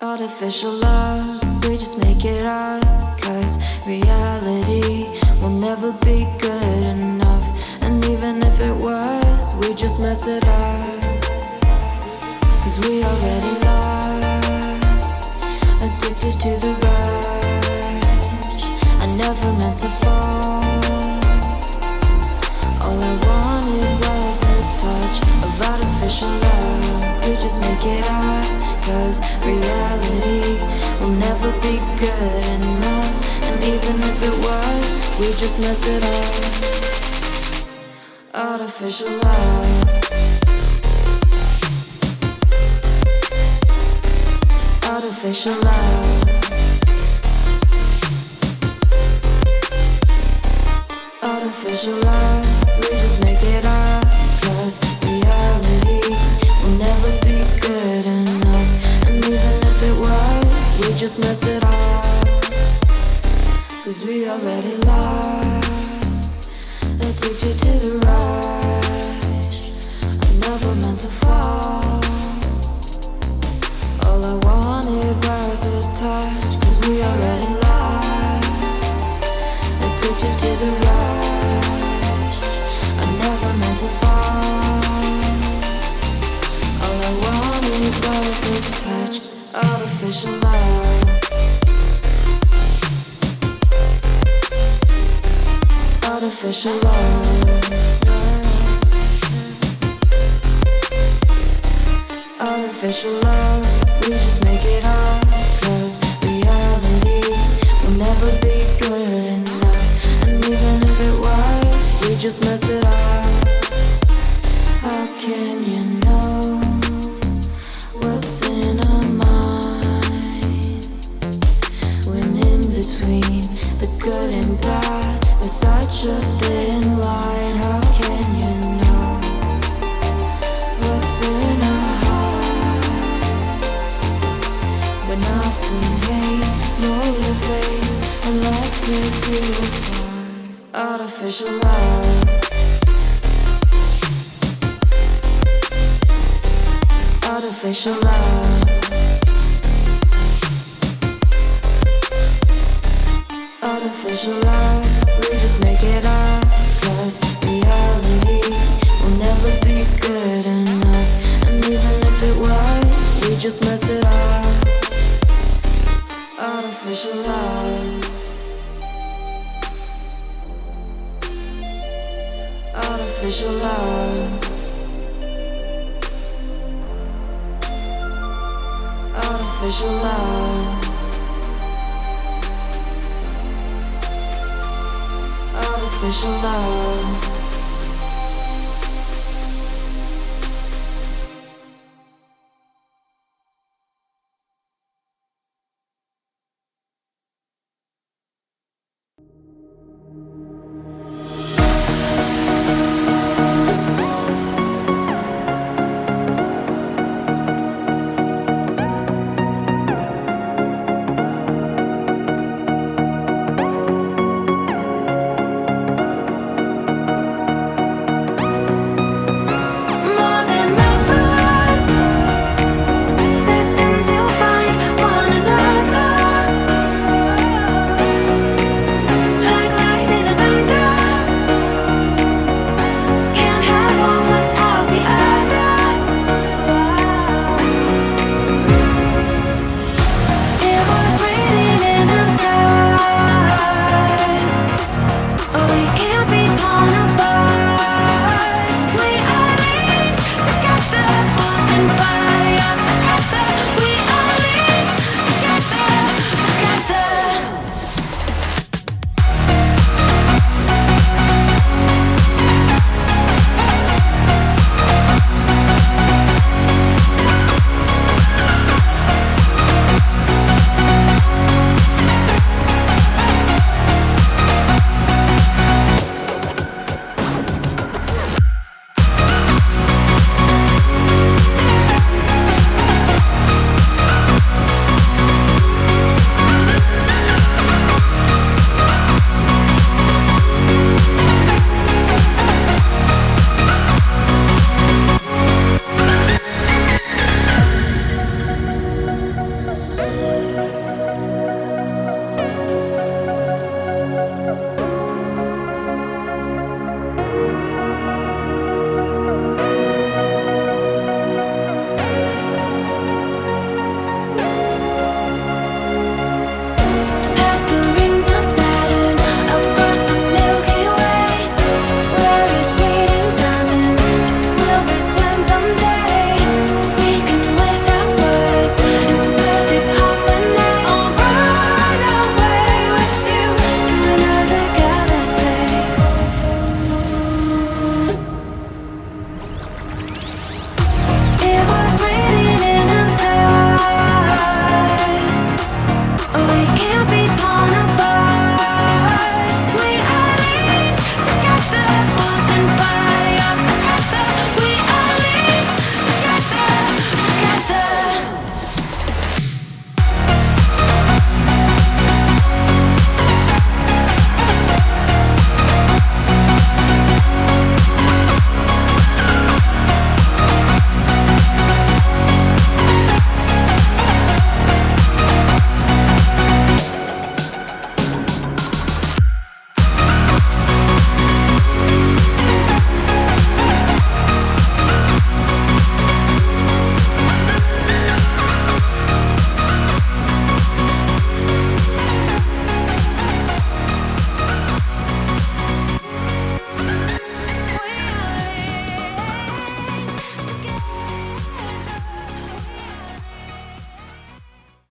Artificial love, we just make it up. Cause reality will never be good enough. And even if it was, we just mess it up. Cause we already lost, addicted to the rush. I never meant to fall. All I wanted was a touch of artificial love. We just make it up. Cause reality will never be good enough. And even if it was, we just mess it up. Artificial love. Artificial love. Artificial love. We just make it up. Cause reality will never be good enough. And even if it was, we just mess it up. Cause we already lost, addicted to the rush. I never meant to fall. All I wanted was a touch. Cause we already lost, addicted to the rush. I never meant to fall. All I wanted was a touch. Artificial love. Artificial love. Artificial love. We just make it up. Cause reality will never be good enough. And even if it was, we just mess it up. How can you know what's in our mind when in between the good and bad there's such a thin line? How can you know what's in our heart when often hate motivates and love tears you apart? Artificial love. Artificial love. Artificial love. We just make it up. Cause reality will never be good enough. And even if it was, we just mess it up. Artificial love. Artificial love. Artificial love. Artificial love.